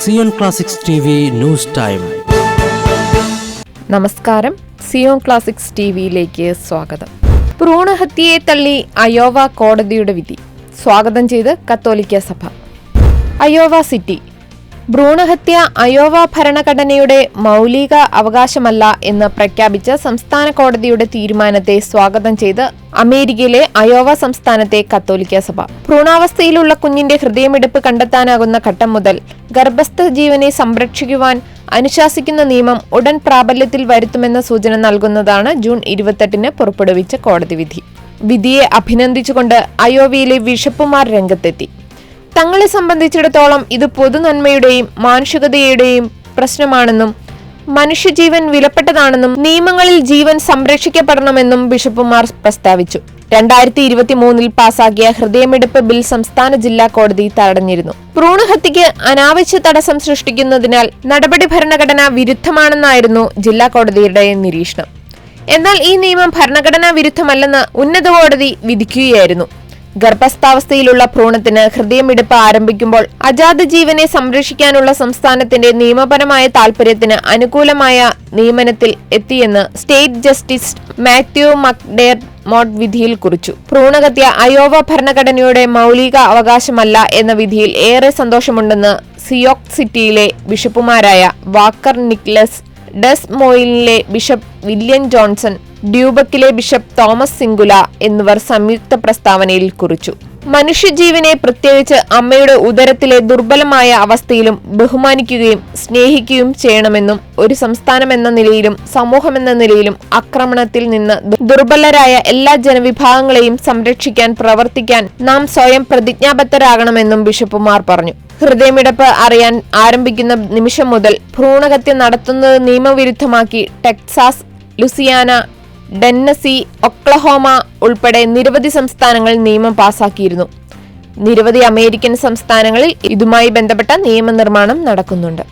Zion Classics TV news time. നമസ്കാരം, സിയോൺ ക്ലാസിക്സ് ടിവിയിലേക്ക് സ്വാഗതം. ഭ്രൂണഹത്യയെ തള്ളി അയോവ കോടതിയുടെ വിധി സ്വാഗതം ചെയ്ത് കത്തോലിക്ക സഭ. Iowa city. ഭ്രൂണഹത്യ അയോവ ഭരണഘടനയുടെ മൗലിക അവകാശമല്ല എന്ന് പ്രഖ്യാപിച്ച സംസ്ഥാന കോടതിയുടെ തീരുമാനത്തെ സ്വാഗതം ചെയ്ത് അമേരിക്കയിലെ അയോവ സംസ്ഥാനത്തെ കത്തോലിക്ക സഭ. ഭ്രൂണാവസ്ഥയിലുള്ള കുഞ്ഞിന്റെ ഹൃദയമിടിപ്പ് കണ്ടെത്താനാകുന്ന ഘട്ടം മുതൽ ഗർഭസ്ഥ ജീവനെ സംരക്ഷിക്കുവാൻ അനുശാസിക്കുന്ന നിയമം ഉടൻ പ്രാബല്യത്തിൽ വരുത്തുമെന്ന സൂചന നൽകുന്നതാണ് ജൂൺ 28 പുറപ്പെടുവിച്ച കോടതി വിധി. വിധിയെ അഭിനന്ദിച്ചുകൊണ്ട് അയോവയിലെ ബിഷപ്പുമാർ രംഗത്തെത്തി. തങ്ങളെ സംബന്ധിച്ചിടത്തോളം ഇത് പൊതുനന്മയുടെയും മാനുഷികതയുടെയും പ്രശ്നമാണെന്നും മനുഷ്യജീവൻ വിലപ്പെട്ടതാണെന്നും നിയമങ്ങളിൽ ജീവൻ സംരക്ഷിക്കപ്പെടണമെന്നും ബിഷപ്പുമാർ പ്രസ്താവിച്ചു. 2023 പാസാക്കിയ ഹൃദയമിടിപ്പ് ബിൽ സംസ്ഥാന ജില്ലാ കോടതി തടഞ്ഞിരുന്നു. ഭ്രൂണഹത്യക്ക് അനാവശ്യ തടസ്സം സൃഷ്ടിക്കുന്നതിനാൽ നടപടി ഭരണഘടനാ വിരുദ്ധമാണെന്നായിരുന്നു ജില്ലാ കോടതിയുടെ നിരീക്ഷണം. എന്നാൽ ഈ നിയമം ഭരണഘടനാ വിരുദ്ധമല്ലെന്ന് ഉന്നത കോടതി വിധിക്കുകയായിരുന്നു. ഗർഭസ്ഥാവസ്ഥയിലുള്ള ഭ്രൂണത്തിന് ഹൃദയമിടിപ്പ് ആരംഭിക്കുമ്പോൾ അജാത ജീവനെ സംരക്ഷിക്കാനുള്ള സംസ്ഥാനത്തിന്റെ നിയമപരമായ താൽപര്യത്തിന് അനുകൂലമായ നിയമനത്തിൽ എത്തിയെന്ന് സ്റ്റേറ്റ് ജസ്റ്റിസ് മാത്യു മക്ഡെർമോട്ട് വിധിയിൽ കുറിച്ചു. ഭ്രൂണഹത്യ അയോവ ഭരണഘടനയുടെ മൗലിക അവകാശമല്ല എന്ന വിധിയിൽ ഏറെ സന്തോഷമുണ്ടെന്ന് സിയോക് സിറ്റിയിലെ ബിഷപ്പുമാരായ വാക്കർ നിക്ലസ്, ഡസ് മോയിലിലെ ബിഷപ്പ് വില്യം ജോൺസൺ, ഡ്യൂബക്കിലെ ബിഷപ്പ് തോമസ് സിംഗുല എന്നിവർ സംയുക്ത പ്രസ്താവനയിൽ കുറിച്ചു. മനുഷ്യജീവനെ, പ്രത്യേകിച്ച് അമ്മയുടെ ഉദരത്തിലെ ദുർബലമായ അവസ്ഥയിലും ബഹുമാനിക്കുകയും സ്നേഹിക്കുകയും ചെയ്യണമെന്നും ഒരു സംസ്ഥാനമെന്ന നിലയിലും സമൂഹമെന്ന നിലയിലും ആക്രമണത്തിൽ നിന്ന് ദുർബലരായ എല്ലാ ജനവിഭാഗങ്ങളെയും സംരക്ഷിക്കാൻ പ്രവർത്തിക്കാൻ നാം സ്വയം പ്രതിജ്ഞാബദ്ധരാകണമെന്നും ബിഷപ്പുമാർ പറഞ്ഞു. ഹൃദയമിടിപ്പ് അറിയാൻ ആരംഭിക്കുന്ന നിമിഷം മുതൽ ഭ്രൂണഹത്യ നടത്തുന്നത് നിയമവിരുദ്ധമാക്കി ടെക്സാസ്, ലുസിയാന, ടെന്നസി, ഒക്ലഹോമ ഉൾപ്പെടെ നിരവധി സംസ്ഥാനങ്ങൾ നിയമം പാസാക്കിയിരുന്നു. നിരവധി അമേരിക്കൻ സംസ്ഥാനങ്ങളിൽ ഇതുമായി ബന്ധപ്പെട്ട നിയമനിർമ്മാണം നടക്കുന്നുണ്ട്.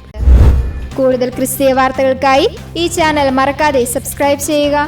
കൂടുതൽ ക്രിസ്തീയ വാർത്തകൾക്കായി ഈ ചാനൽ മറക്കാതെ സബ്സ്ക്രൈബ് ചെയ്യുക.